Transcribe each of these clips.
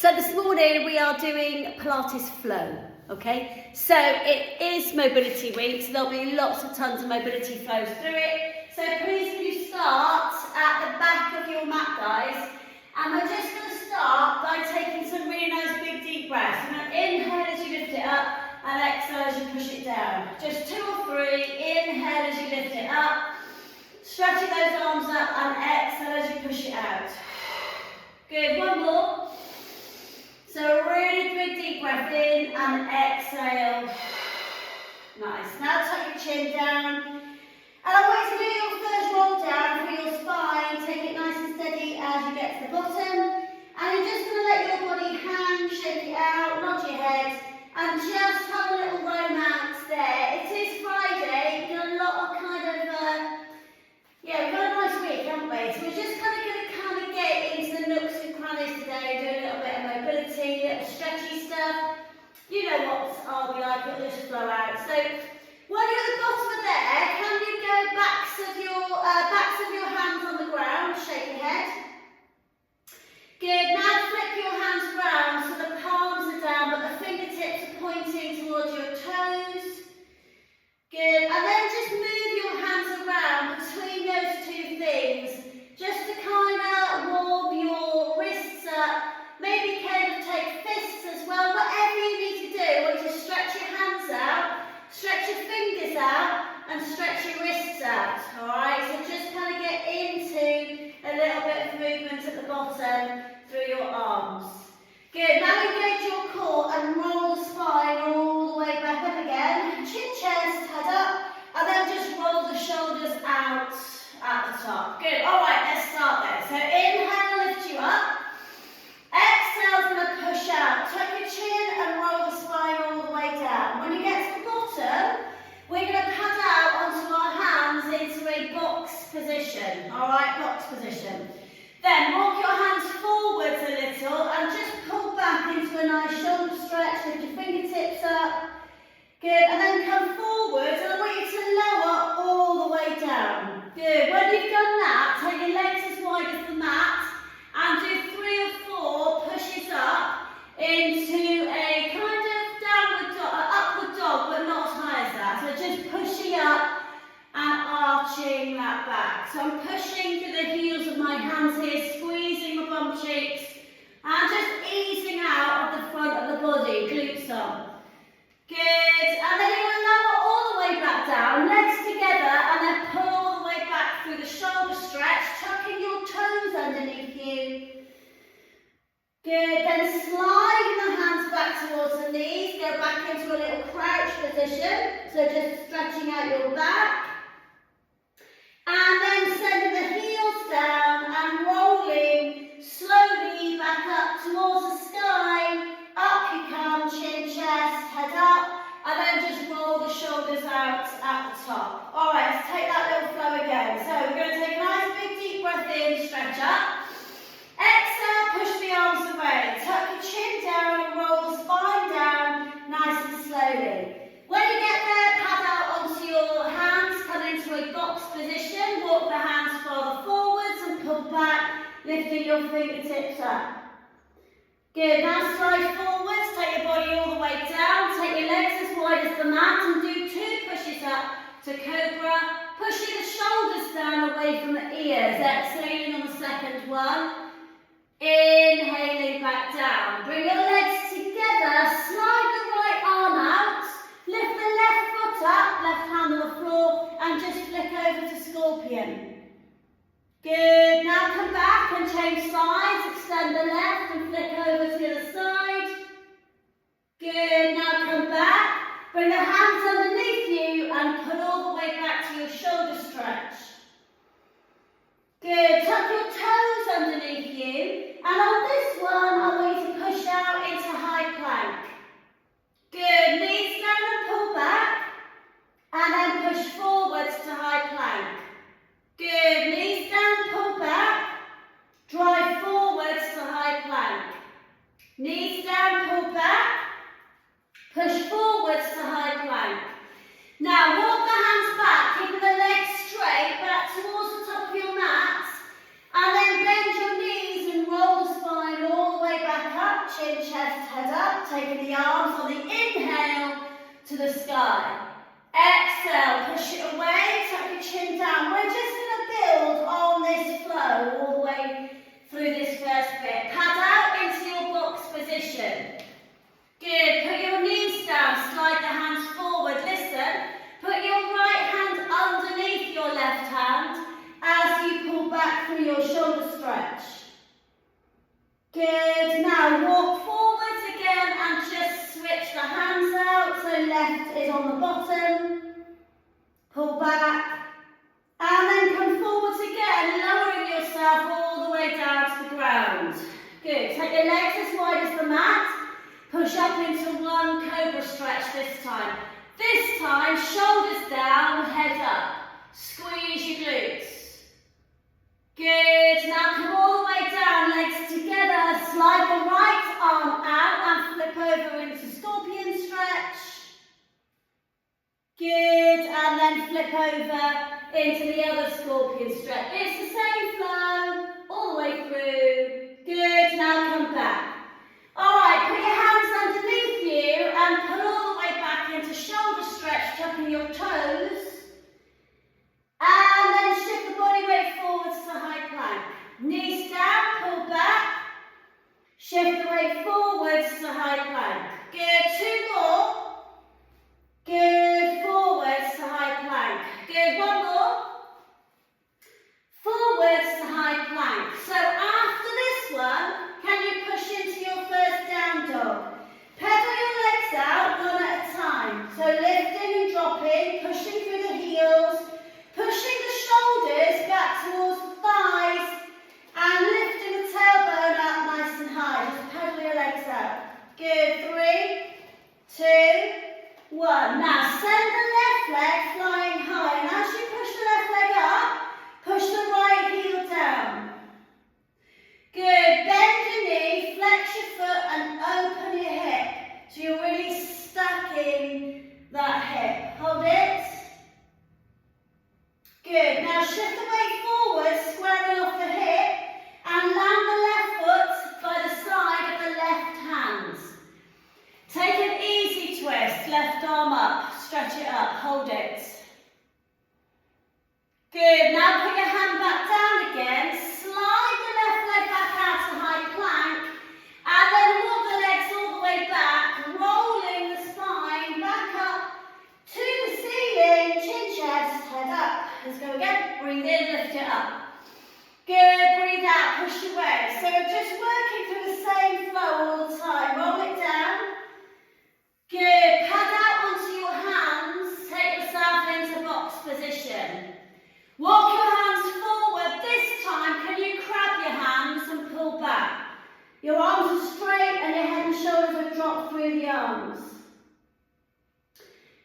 So this morning we are doing Pilates flow, okay? So it is mobility week, so there'll be tons of mobility flows through it. So please can you start at the back of your mat, guys? And we're just going to start by taking some really nice big deep breaths. You're going to inhale as you lift it up and exhale as you push it down. Just 2 or 3, inhale as you lift it up, stretching those arms up and exhale as you push it out. Good, one more. So a really big deep breath in and exhale. Nice. Now tuck your chin down. And I want you to do your first roll down for your spine. Take it nice and steady as you get to the bottom. And you're just going to let your body hang, shake it out, nod your head, and just have a little romance there. It is Friday. We've done a lot of we've got a nice week, haven't we? So we're just going to get into the nooks and crannies today, do a little bit of mobility, a little stretchy stuff. You know what I'll be like, it'll just flow out. So when you're at the bottom of there, can you go backs of your hands on the ground, shake your head. Good, now flip your hands round so the palms are down but the fingertips are pointing towards your toes. Good, and then just move your hands around between those two things, just to kind of warm your wrists up, maybe kind of take fists as well, whatever you need to do. I want you to stretch your hands out, stretch your fingers out, and stretch your wrists out, alright? So just kind of get into a little bit of movement at the bottom through your arms. Good, now engage your core and roll the spine all the way back up again. Chin, chest, head up, and then just roll the shoulders out at the top. Good, alright, let's start there. So inhale, lift you up. Exhale, going to push out. Tuck your chin and roll the spine all the way down. When you get to the bottom, we're going to pad out onto our hands into a box position. Alright, box position. Then walk your hands forwards a little and just pull back into a nice shoulder stretch. Lift your fingertips up. Good, and then come forwards and I want you to lower all the way down. Good, when you've done that, take your legs as wide as the mat and do 3 or 4 pushes up into a kind of upward dog, but not as high as that. So just pushing up and arching that back. So I'm pushing through the heels of my hands here, squeezing my bum cheeks, and just easing out of the front of the body, glutes on. Good, and then you're going to lower all the way back down, legs together, and then pull all the way back through the shoulder stretch, tucking your toes underneath you. Good, then sliding the hands back towards the knees, go back into a little crouch position, so just stretching out your back. And then sending the heels down and rolling slowly back up towards the sky. Up you come, chin, chest, head up, and then just roll the shoulders out at the top. Alright, let's take that little flow again. So we're going to take a nice big deep breath in, stretch up. Exhale, push the arms away. Tuck your chin down and roll the spine down nice and slowly. When you get there, pad out onto your hands, come into a box position, walk the hands farther forwards and pull back, lifting your fingertips up. Good, now slide forwards, take your body all the way down, take your legs as wide as the mat and do 2 pushes up to cobra, pushing the shoulders down away from the ears, exhaling on the second one, inhaling back down. Bring your legs together, slide the right arm out, lift the left foot up, left hand on the floor, and just flick over to scorpion. Good, now come back and change sides, extend the left and flick over to the other side. Good, now come back, bring the hands underneath you and pull all the way back to your shoulder stretch. Good, tuck your toes underneath you, and on this one I want you to push out into high plank. Good, knees down and pull back, and then push forwards to high plank. Good, knees down, pull back, drive forwards to high plank. Knees down, pull back, push forwards to high plank. Now walk the hands back, keeping the legs straight, back towards the top of your mat, and then bend your knees and roll the spine all the way back up, chin, chest, head up, taking the arms on the inhale to the sky. Exhale, push it away, tuck your chin down. We're just going to build on this flow all the way through this first bit. Pad out into your box position. Good, put your knees down, slide the hands forward. Listen, put your right hand underneath your left hand as you pull back through your shoulder stretch. Good, now walk forwards again and just switch the hands out. So left is on the bottom, pull back, and then come forwards again, lowering yourself all the way down to the ground. Good, take your legs as wide as the mat, push up into one cobra stretch this time. This time, shoulders down, head up, squeeze your glutes. Good, now come all the way down, legs together, slide the right arm out and flip over into scorpion stretch. Good, and then flip over into the other scorpion stretch. It's the same flow, all the way through. Good, now come back. Alright, put your hands underneath you and pull all the way back into shoulder stretch, tucking your toes. And then shift the body weight forwards to high plank. Knees down, pull back. Shift the weight forwards to high plank. Good, two more. Good, forwards to high plank. Good, one more. Forwards to high plank. So after this one, can you push into your first down dog? Pedal your legs out one at a time. So lifting and dropping, pushing through the heels, pushing the shoulders back towards the thighs, and lifting the tailbone up nice and high. Just pedal your legs out. Good, 3, 2, 1. Now send the left leg flying high, and as you push the left leg up, push the right heel down. Good, bend your knee, flex your foot and open your hip. So you're really stacking that hip. Hold it. Good, now shift the weight forward, squaring off the hip, and land the left foot by the side of the left hand. Take an easy twist, left arm up, stretch it up, hold it. Good, now put your hand back down again, slide the left leg back out to high plank, and then walk the legs all the way back, rolling the spine back up to the ceiling, chin, chest, head up. Let's go again, breathe in, lift it up. Good, breathe out, push away. So we're just working through the same flow all the time. Roll it down. Good, pad out onto your hands, take yourself into box position. Walk your hands forward. This time, can you grab your hands and pull back? Your arms are straight and your head and shoulders are dropped through the arms.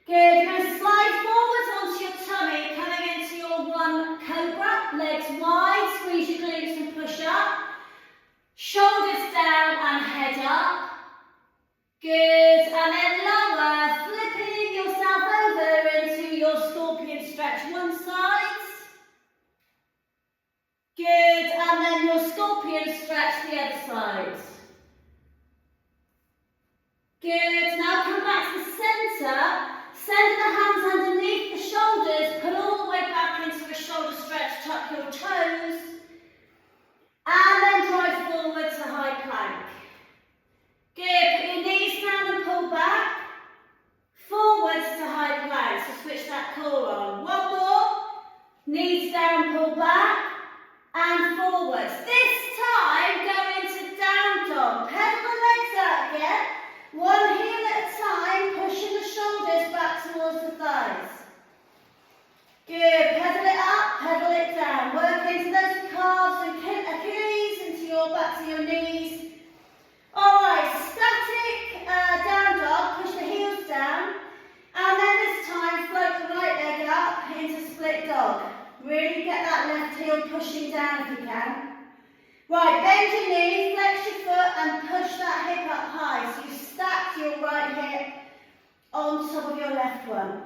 Good, you're going to slide forwards onto your tummy, coming into your one cobra, legs wide, squeeze your glutes and push up. Shoulders down and head up. Good, and then lower, flipping yourself over into your scorpion stretch, one side. Good, and then your scorpion stretch the other side. Good, now come back to the centre. Send the hands underneath the shoulders, pull all the way back into a shoulder stretch, tuck your toes, and then drive forward to high plank. Good, put your knees down and pull back, forwards to high plank, so switch that core on. One more, knees down, pull back, and forwards. This time, go into down dog, pedal the legs out again, one heel at a time, pushing the shoulders back towards the thighs. Good, pedal it up, pedal it down. Work into those calves and Achilles, into your back to your knees. Alright, static down dog, push the heels down. And then this time, float the right leg up into split dog. Really get that left heel pushing down if you can. Right, bend your knee, flex your foot and push that hip up high. So you stack your right hip on top of your left one.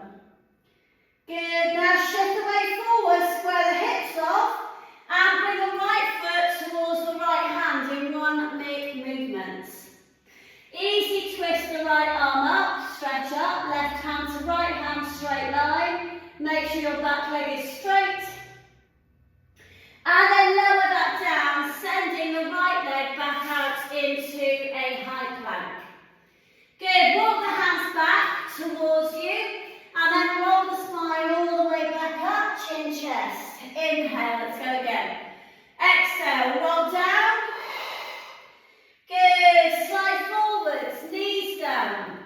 Good, now shift the weight forward, square the hips off and bring the right foot towards the right hand in one big movement. Easy twist the right arm up, stretch up, left hand to right hand, straight line. Make sure your back leg is straight. And then lower that down, sending the right leg back out into a high plank. Good, walk the hands back towards you, and then roll the spine all the way back up, chin, chest. Inhale, let's go again. Exhale, roll down. Good, slide forwards, knees down.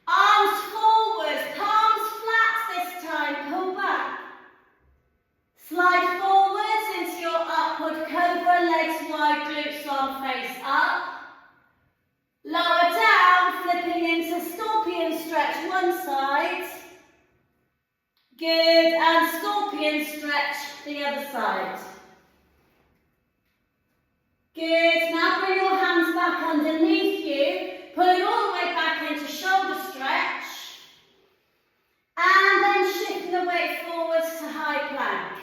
Arms forwards, palms flat this time, pull back. Slide forwards into your upward cobra, legs wide, glutes long, face up. Lower down, flipping into scorpion stretch one side. Good, and scorpion stretch the other side. Good, now bring your hands back underneath you, pulling all the way back into shoulder stretch. And then shifting the weight forwards to high plank.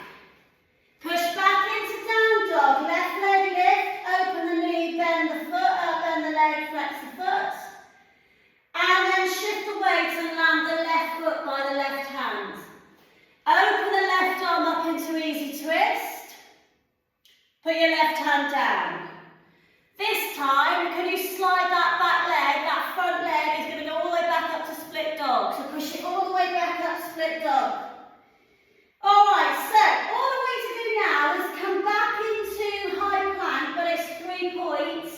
Push back into down dog, left leg lift, open the knee, bend the foot up, bend the leg, flex the foot. And then shift the weight and land the left foot by the left hand. Open the left arm up into easy twist. Put your left hand down. This time, can you slide that back leg, that front leg is going to go all the way back up to split dog. So push it all the way back up, split dog. Alright, so all the way to do now is come back into high plank, but it's 3 points.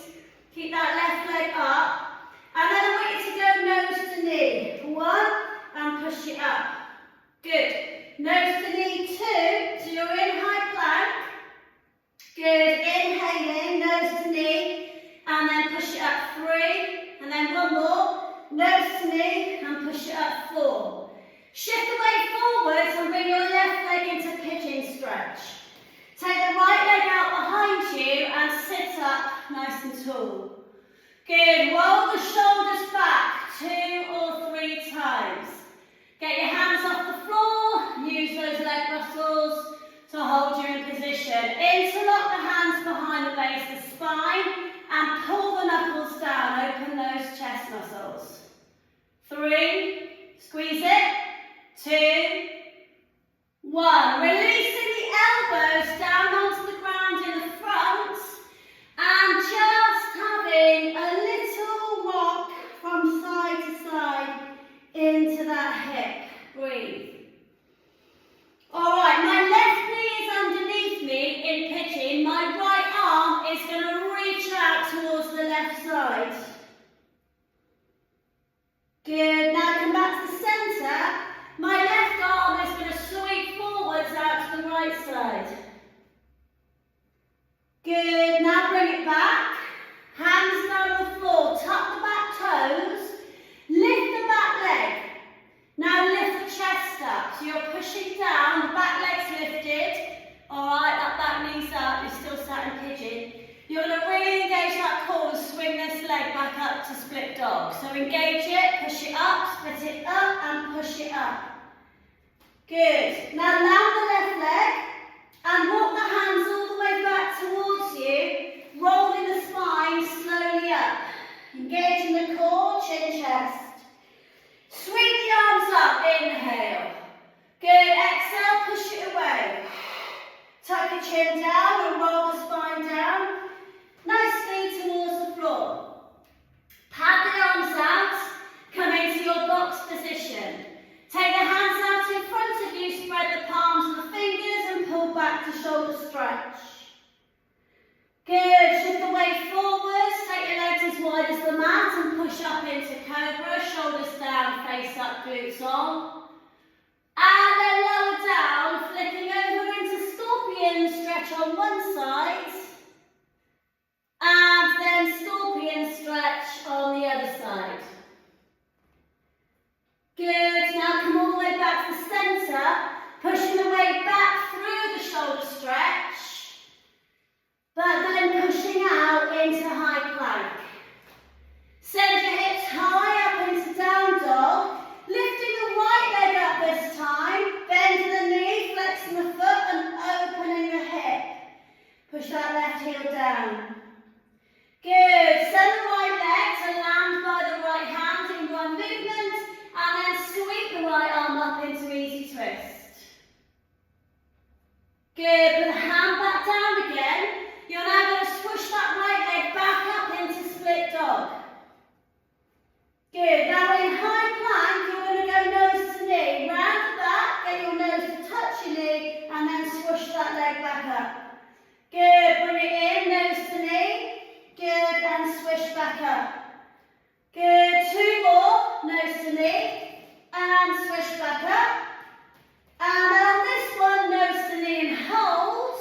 Keep that left leg up. And then I want you to go nose to knee. 1, and push it up. Good. Nose to knee 2, so you're in high plank. Good, inhaling, nose to knee, and then push it up 3, and then 1 more, nose to knee, and push it up 4. Shift the weight forwards and bring your left leg into pigeon stretch. Take the right leg out behind you and sit up nice and tall. Good, roll the shoulders back 2 or 3 times. Get your hands off the floor, use those leg muscles to hold you in position. Interlock the hands behind the base of the spine and pull the knuckles down. Open those chest muscles. 3, squeeze it. 2, 1. Releasing the elbows down onto the ground in the front and just having a little rock from side to side into that hip. Breathe. Alright, my left knee is underneath me in pigeon. My right arm is going to reach out towards the left side. Good. Now come back to the centre. My left arm is going to sweep forwards out to the right side. Good. Now bring it back. Hands down on the floor. Tuck the back toes. Lift the back leg. Now lift the chest up. So you're pushing down. The back leg's lifted. Alright, that back knee's up. You're still sat in pigeon. You're going to really engage that core and swing this leg back up to split dog. So engage it, push it up, split it up and push it up. Good. Now land the left leg and walk the hands all the way back towards you, rolling the spine slowly up. Engaging the core, chin, chest. Sweep the arms up, inhale. Good, exhale, push it away. Tuck your chin down and roll the spine down. Nicely towards the floor. Pad the arms out, come into your box position. Take the hands out in front of you, spread the palms of the fingers and pull back to shoulder stretch. Good, shift the weight forwards, take your legs as wide as the mat and push up into cobra, shoulders down, face up, glutes on. And then lower down, flipping over into scorpion stretch on one side. And then scorpion stretch on the other side. Good, now come all the way back to the centre, pushing the weight back through the shoulder stretch, but then pushing out into high plank. Send your hips high up into down dog, lifting the right leg up this time, bending the knee, flexing the foot and opening the hip. back up. Good, 2 more, nose to knee, and swish back up. And on this one, nose to knee and hold,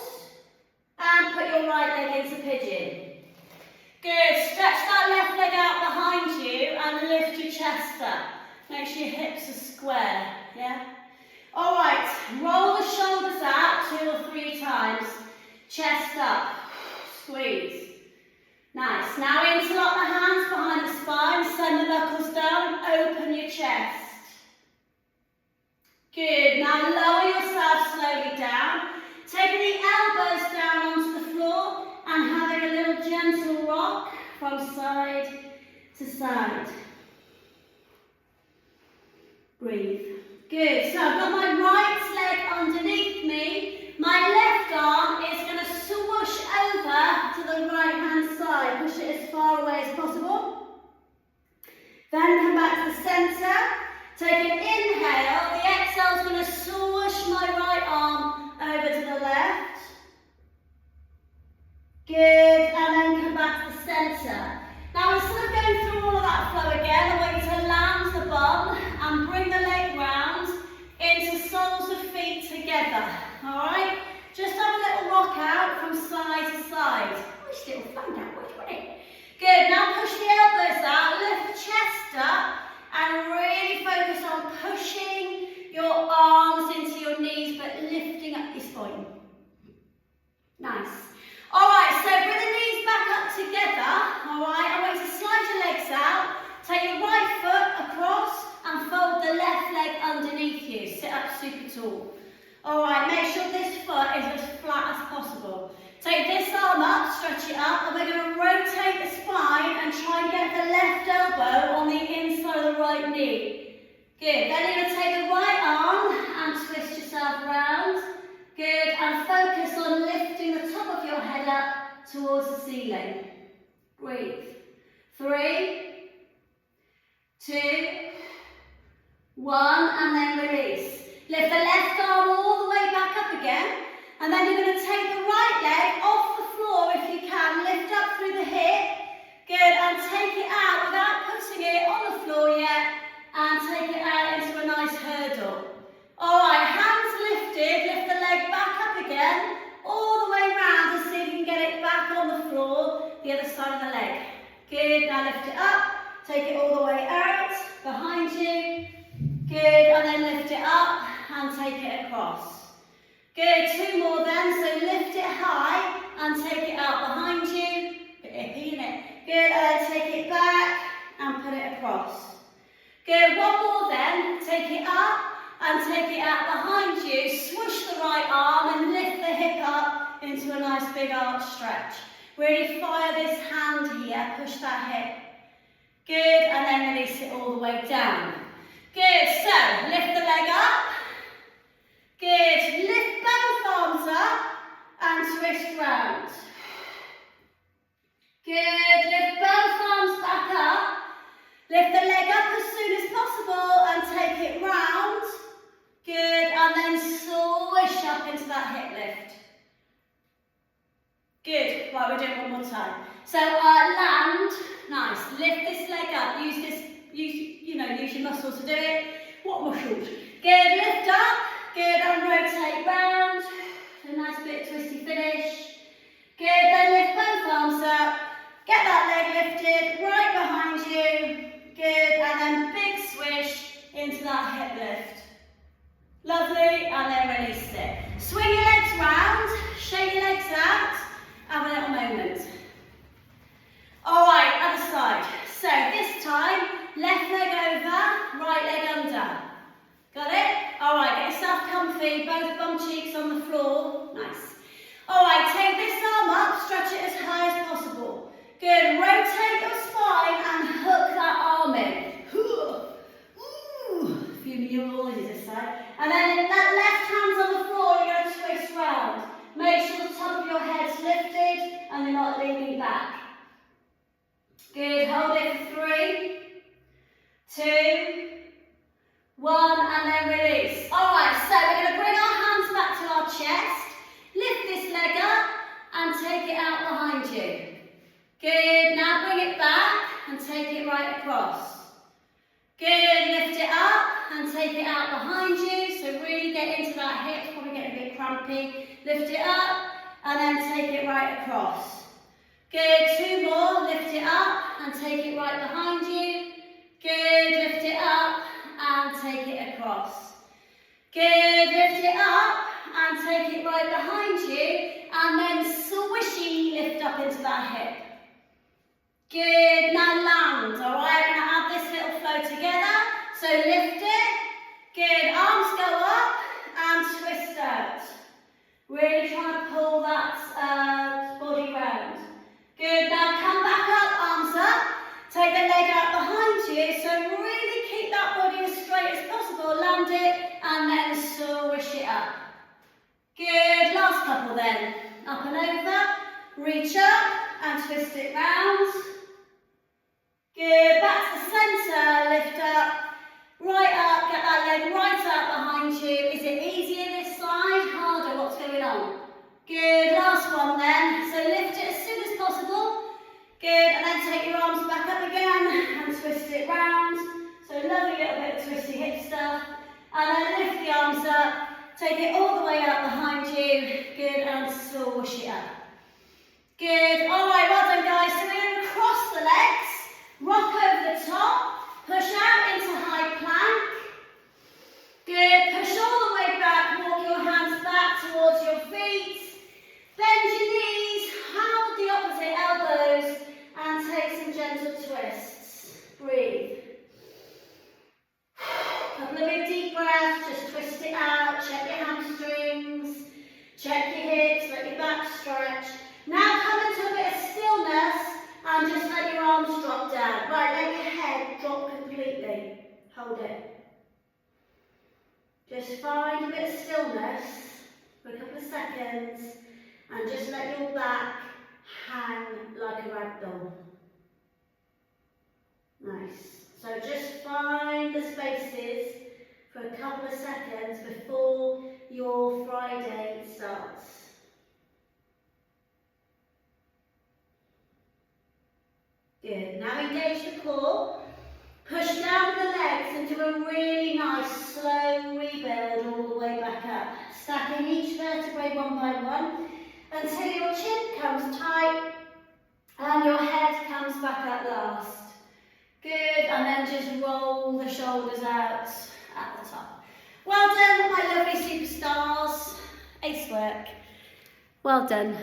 and put your right leg into pigeon. Good, stretch that left leg out behind you and lift your chest up. Make sure your hips are square, yeah? All right, roll the shoulders out 2 or 3 times. Chest up, squeeze. Nice, now interlock the hands behind the spine, send the knuckles down, open your chest. Good, now lower yourself slowly down. Taking the elbows down onto the floor and having a little gentle rock from side to side. Breathe. Good, so I've got my right leg underneath me. My left arm is going to swoosh over to the right hand side. Push it as far away as possible. Then come back to the centre. Take an inhale. The exhale is going to swoosh my right arm over to the left. Good, and then come back to the centre. Now instead of going through all of that flow again, I want you to land the bum and bring the leg round into soles of feet together. Alright? Just have a little rock out from side to side. Which little phone down, which way? Good, now push the elbows out, lift the chest up, and really focus on pushing your arms into your knees, but lifting up your spine. Nice. Alright, so bring the knees back up together. Alright, I want you to slide your legs out, take your right foot across, and fold the left leg underneath you. Sit up super tall. Alright, make sure this foot is as flat as possible. Take this arm up, stretch it up, and we're going to rotate the spine and try and get the left elbow on the inside of the right knee. Good, then you're going to take the right arm and twist yourself around. Good, and focus on lifting the top of your head up towards the ceiling. Breathe. 3, 2, 1, and then release. Lift the left arm all the way back up again, and then you're going to take the right leg off the floor if you can. Lift up through the hip. Good, and take it out without putting it on the floor yet, and take it out into a nice hurdle. Alright, hands lifted, lift the leg back up again, all the way round and see if you can get it back on the floor, the other side of the leg. Good, now lift it up, take it all the way out, behind you. Good, and then lift it up and take it across. Good, 2 more then, so lift it high and take it out behind you. Bit hippie, isn't it? Good, and then take it back and put it across. Good, 1 more then, take it up and take it out behind you. Swoosh the right arm and lift the hip up into a nice big arch stretch. Really fire this hand here, push that hip. Good, and then release it all the way down. Good, so lift the leg up. Good, lift both arms up and twist round. Good, lift both arms back up. Lift the leg up as soon as possible and take it round. Good, and then swish up into that hip lift. Good, right, we're doing 1 more time. So land, nice, lift this leg up, use your muscles to do it. What muscles? Good, lift up, good, and rotate round. A nice bit twisty finish. Good, then lift both arms up, get that leg lifted, right behind you. Good, and then big swish into that hip lift. Lovely, and then release it. Swing your legs round, shake your legs out, have a little moment. Alright, other side. So this time, left leg over, right leg under. Got it? Alright, get yourself comfy, both bum cheeks on the floor. Nice. Alright, take this arm up, stretch it as high as possible. Good, rotate your spine and hook that arm in. Ooh, a few noises this side. And then that left hand's on the floor, you're going to twist round. Make sure the top of your head's lifted and you're not leaning back. Good, hold it for 3, 2, 1, and then release. Alright, so we're going to bring our hands back to our chest. across. Good, lift it up and take it out behind you. So really get into that hip, probably getting a bit crampy. Lift it up and then take it right across. Good, 2 more, lift it up and take it right behind you. Good, lift it up and take it across. Good, lift it up and take it right behind you and then swishy lift up into that hip. Good, now land, alright, we're going to add this little flow together. So lift it, good, arms go up and twist out. Really try to pull that body round. Good, now come back up, arms up, take the leg out behind you, so really keep that body as straight as possible, land it and then swish it up. Good, last couple then, up and over, reach up and twist it round. Good, back to the centre, lift up, right up, get that leg right up behind you. Is it easier this side, harder, what's going on? Good, last one then, so lift it as soon as possible. Good, and then take your arms back up again and twist it round. So lovely little bit of twisty hip stuff. And then lift the arms up, take it all the way up behind you. Good, and swish it up. Good, alright, well done guys. So we're going to cross the legs. Rock over the top, push out into high plank. Good, push all the way back, walk your hands back towards your feet. Bend your knees, hold the opposite elbows and take some gentle twists. Breathe. Couple of big deep breaths, just twist it out, check your hamstrings, check your hips, let your back stretch. Now come into a bit of stillness and just let your arms drop down. Right, let your head drop completely. Hold it. Just find a bit of stillness for a couple of seconds and just let your back hang like a rag doll. Nice. So just find the spaces for a couple of seconds before your Friday starts. Good. Now engage the core. Push down the legs and do a really nice slow rebuild all the way back up. Stacking each vertebrae one by one until your chin comes tight and your head comes back up last. Good, and then just roll the shoulders out at the top. Well done, my lovely superstars. Ace work. Well done.